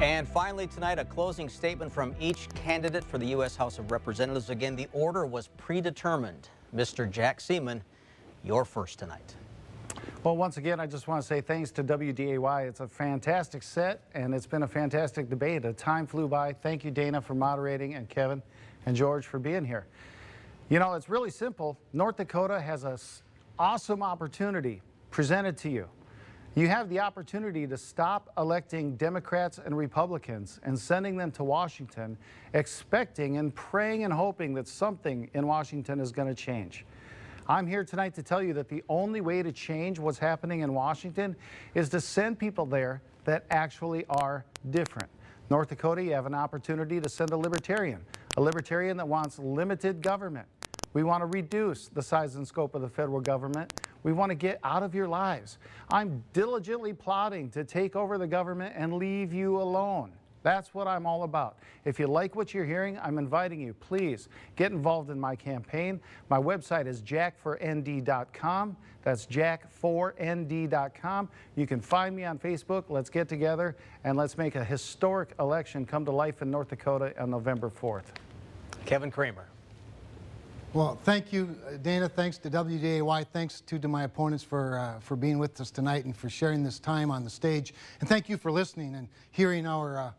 And finally tonight, a closing statement from each candidate for the U.S. House of Representatives. Again, the order was predetermined. Mr. Jack Seaman, you're first tonight. Well, once again, I just want to say thanks to WDAY. It's a fantastic set, and it's been a fantastic debate. The time flew by. Thank you, Dana, for moderating, and Kevin and George for being here. You know, it's really simple. North Dakota has an awesome opportunity presented to you. You have the opportunity to stop electing Democrats and Republicans and sending them to Washington, expecting and praying and hoping that something in Washington is going to change. I'm here tonight to tell you that the only way to change what's happening in Washington is to send people there that actually are different. North Dakota, you have an opportunity to send a Libertarian that wants limited government. We want to reduce the size and scope of the federal government. We want to get out of your lives. I'm diligently plotting to take over the government and leave you alone. That's what I'm all about. If you like what you're hearing, I'm inviting you, please get involved in my campaign. My website is jack4nd.com. That's jack4nd.com. You can find me on Facebook. Let's get together and let's make a historic election come to life in North Dakota on November 4th. Kevin Cramer. Well, thank you, Dana. Thanks to WDAY. Thanks to my opponents for being with us tonight and for sharing this time on the stage. And thank you for listening and hearing our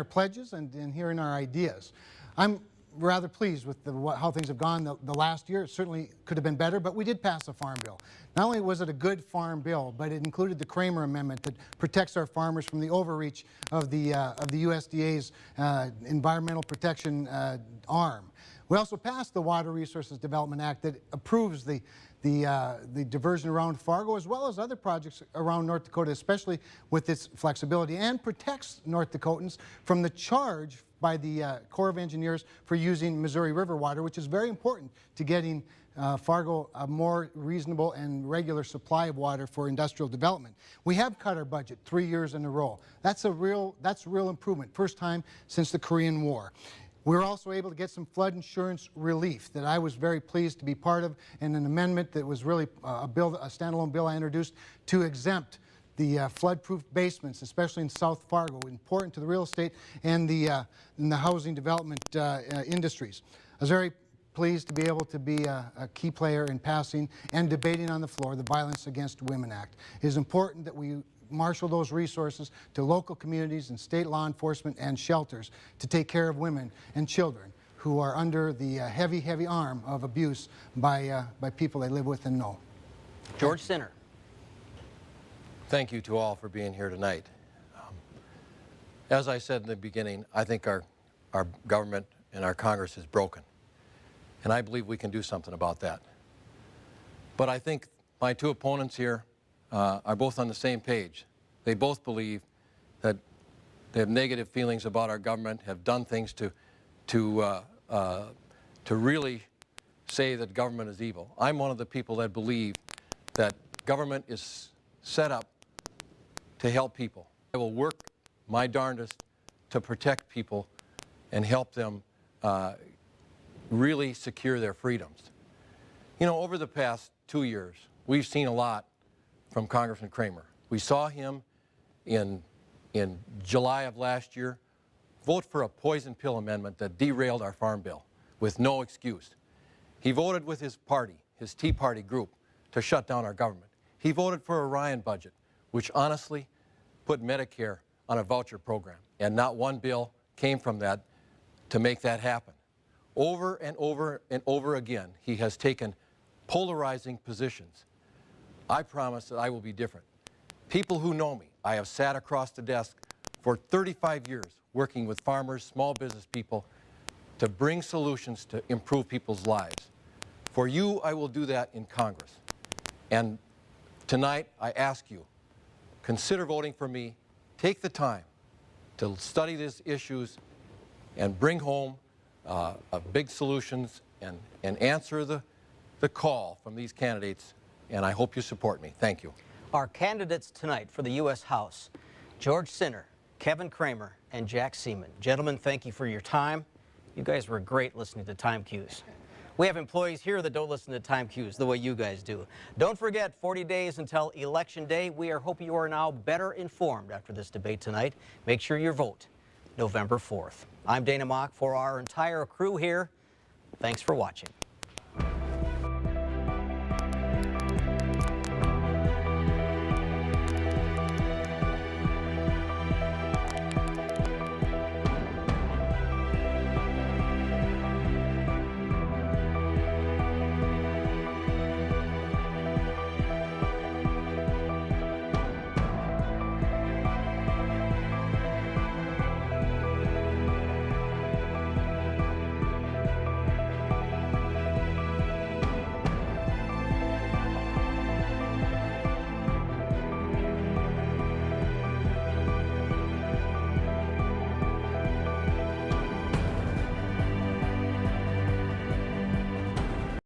pledges and hearing our ideas. I'm rather pleased with how things have gone the last year. It certainly could have been better, but we did pass a farm bill. Not only was it a good farm bill, but it included the Cramer amendment that protects our farmers from the overreach of the USDA's environmental protection arm. We also passed the Water Resources Development Act that approves the diversion around Fargo as well as other projects around North Dakota, especially with its flexibility, and protects North Dakotans from the charge by the Corps of Engineers for using Missouri River water, which is very important to getting Fargo a more reasonable and regular supply of water for industrial development. We have cut our budget 3 years in a row. That's real improvement, first time since the Korean War. We're also able to get some flood insurance relief that I was very pleased to be part of, and an amendment that was really a standalone bill I introduced to exempt the flood-proof basements, especially in South Fargo, important to the real estate and the housing development industries. I was very pleased to be able to be a key player in passing and debating on the floor the Violence Against Women Act. It is important that we marshal those resources to local communities and state law enforcement and shelters to take care of women and children who are under the heavy, heavy arm of abuse by people they live with and know. George Sinner. Thank you to all for being here tonight. As I said in the beginning, I think our government and our Congress is broken, and I believe we can do something about that. But I think my two opponents here are both on the same page. They both believe that they have negative feelings about our government, have done things to really say that government is evil. I'm one of the people that believe that government is set up to help people. I will work my darndest to protect people and help them really secure their freedoms. You know, over the past 2 years, we've seen a lot from Congressman Cramer. We saw him in July of last year vote for a poison pill amendment that derailed our farm bill with no excuse. He voted with his party, his Tea Party group, to shut down our government. He voted for a Ryan budget, which honestly put Medicare on a voucher program, and not one bill came from that to make that happen. Over and over and over again, he has taken polarizing positions. I promise that I will be different. People who know me, I have sat across the desk for 35 years working with farmers, small business people, to bring solutions to improve people's lives. For you, I will do that in Congress. And tonight, I ask you, consider voting for me. Take the time to study these issues and bring home big solutions and answer the call from these candidates. And I hope you support me. Thank you. Our candidates tonight for the U.S. House, George Sinner, Kevin Cramer, and Jack Seaman. Gentlemen, thank you for your time. You guys were great listening to time cues. We have employees here that don't listen to time cues the way you guys do. Don't forget, 40 days until Election Day. We are hoping you are now better informed after this debate tonight. Make sure you vote November 4th. I'm Dana Mock for our entire crew here. Thanks for watching.